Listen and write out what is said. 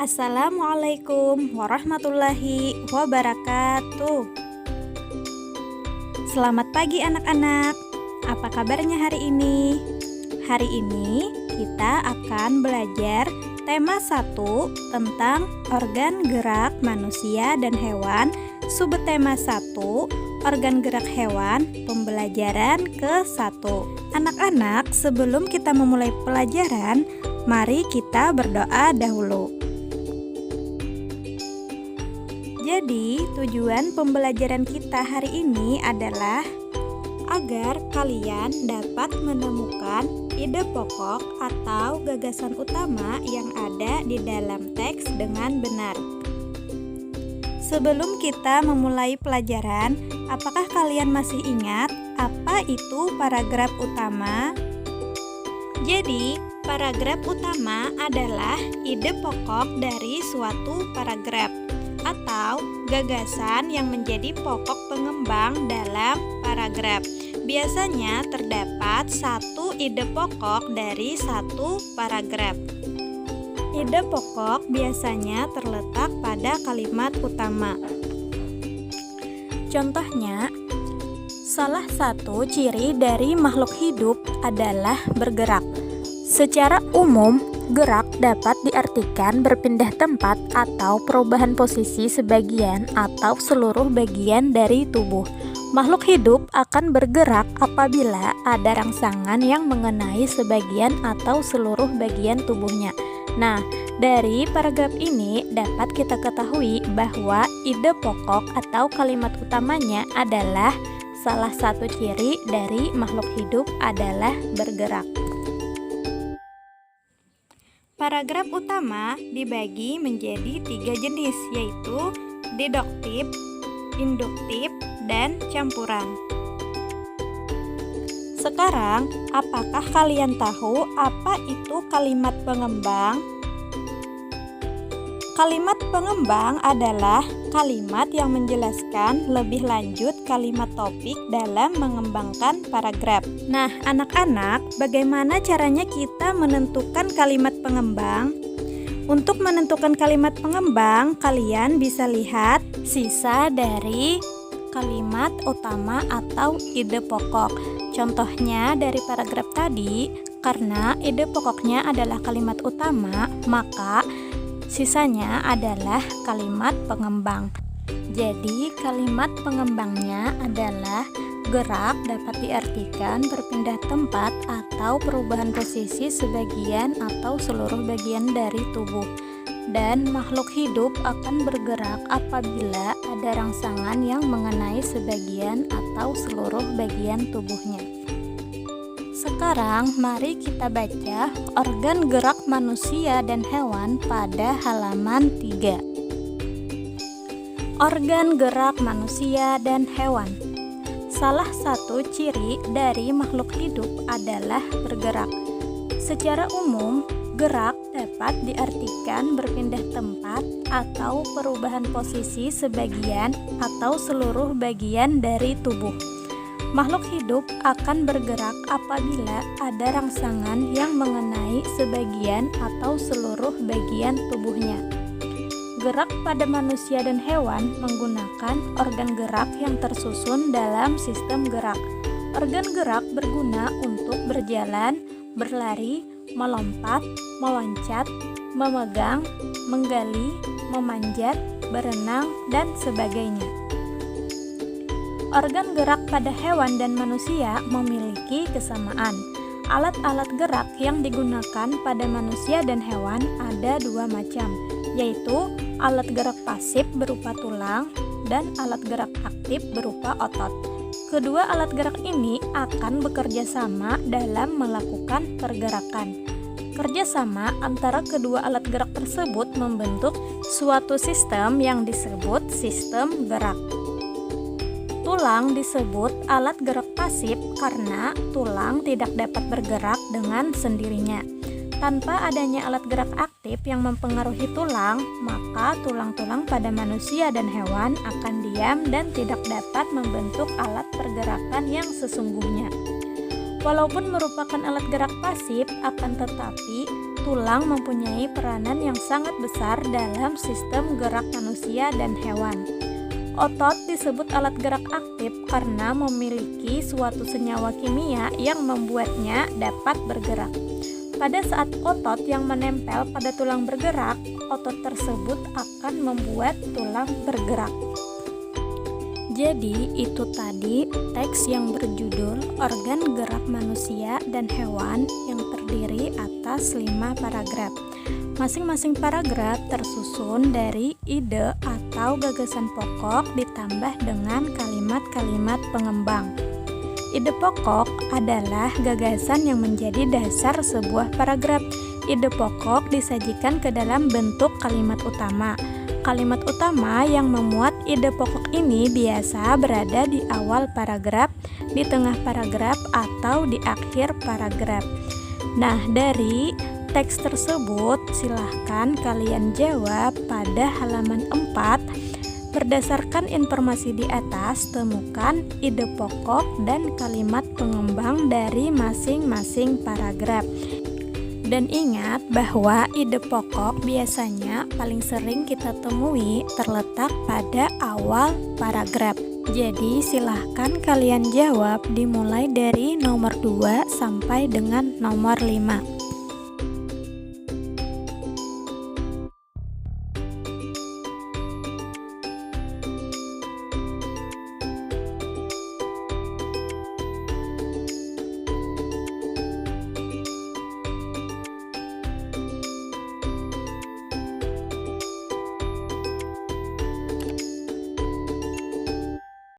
Assalamualaikum warahmatullahi wabarakatuh. Selamat pagi anak-anak. Apa kabarnya hari ini? Hari ini kita akan belajar tema 1 tentang organ gerak manusia dan hewan. Subtema 1, organ gerak hewan, pembelajaran ke-1. Anak-anak, sebelum kita memulai pelajaran, mari kita berdoa dahulu. Jadi, tujuan pembelajaran kita hari ini adalah agar kalian dapat menemukan ide pokok atau gagasan utama yang ada di dalam teks dengan benar. Sebelum kita memulai pelajaran, apakah kalian masih ingat apa itu paragraf utama? Jadi, paragraf utama adalah ide pokok dari suatu paragraf atau gagasan yang menjadi pokok pengembang dalam paragraf. Biasanya terdapat satu ide pokok dari satu paragraf. Ide pokok biasanya terletak pada kalimat utama. Contohnya, salah satu ciri dari makhluk hidup adalah bergerak. Secara umum, gerak dapat diartikan berpindah tempat atau perubahan posisi sebagian atau seluruh bagian dari tubuh. Makhluk hidup akan bergerak apabila ada rangsangan yang mengenai sebagian atau seluruh bagian tubuhnya. Nah, dari paragraf ini dapat kita ketahui bahwa ide pokok atau kalimat utamanya adalah salah satu ciri dari makhluk hidup adalah bergerak. Paragraf utama dibagi menjadi 3 jenis, yaitu deduktif, induktif, dan campuran. Sekarang, apakah kalian tahu apa itu kalimat pengembang? Kalimat pengembang adalah kalimat yang menjelaskan lebih lanjut kalimat topik dalam mengembangkan paragraf. Nah, anak-anak, bagaimana caranya kita menentukan kalimat pengembang? Untuk menentukan kalimat pengembang, kalian bisa lihat sisa dari kalimat utama atau ide pokok. Contohnya dari paragraf tadi, karena ide pokoknya adalah kalimat utama, maka sisanya adalah kalimat pengembang. Jadi, kalimat pengembangnya adalah gerak dapat diartikan berpindah tempat atau perubahan posisi sebagian atau seluruh bagian dari tubuh. Dan makhluk hidup akan bergerak apabila ada rangsangan yang mengenai sebagian atau seluruh bagian tubuhnya. Sekarang mari kita baca organ gerak manusia dan hewan pada halaman 3. Organ gerak manusia dan hewan. Salah satu ciri dari makhluk hidup adalah bergerak. Secara umum, gerak dapat diartikan berpindah tempat atau perubahan posisi sebagian atau seluruh bagian dari tubuh. Makhluk hidup akan bergerak apabila ada rangsangan yang mengenai sebagian atau seluruh bagian tubuhnya. Gerak pada manusia dan hewan menggunakan organ gerak yang tersusun dalam sistem gerak. Organ gerak berguna untuk berjalan, berlari, melompat, meloncat, memegang, menggali, memanjat, berenang, dan sebagainya. Organ gerak pada hewan dan manusia memiliki kesamaan. Alat-alat gerak yang digunakan pada manusia dan hewan ada 2 macam, yaitu alat gerak pasif berupa tulang dan alat gerak aktif berupa otot. Kedua alat gerak ini akan bekerja sama dalam melakukan pergerakan. Kerjasama antara kedua alat gerak tersebut membentuk suatu sistem yang disebut sistem gerak. Tulang disebut alat gerak pasif karena tulang tidak dapat bergerak dengan sendirinya. Tanpa adanya alat gerak aktif yang mempengaruhi tulang, maka tulang-tulang pada manusia dan hewan akan diam dan tidak dapat membentuk alat pergerakan yang sesungguhnya. Walaupun merupakan alat gerak pasif, akan tetapi tulang mempunyai peranan yang sangat besar dalam sistem gerak manusia dan hewan. Otot disebut alat gerak aktif karena memiliki suatu senyawa kimia yang membuatnya dapat bergerak. Pada saat otot yang menempel pada tulang bergerak, otot tersebut akan membuat tulang bergerak. Jadi itu tadi teks yang berjudul Organ Gerak Manusia dan Hewan yang terdiri atas 5 paragraf. Masing-masing paragraf tersusun dari ide atau gagasan pokok ditambah dengan kalimat-kalimat pengembang. Ide pokok adalah gagasan yang menjadi dasar sebuah paragraf. Ide pokok disajikan ke dalam bentuk kalimat utama. Kalimat utama yang memuat ide pokok ini biasa berada di awal paragraf, di tengah paragraf, atau di akhir paragraf. Nah, dari teks tersebut silahkan kalian jawab pada halaman 4. Berdasarkan informasi di atas, temukan ide pokok dan kalimat pengembang dari masing-masing paragraf. Dan ingat bahwa ide pokok biasanya paling sering kita temui terletak pada awal paragraf. Jadi silahkan kalian jawab dimulai dari nomor 2 sampai dengan nomor 5.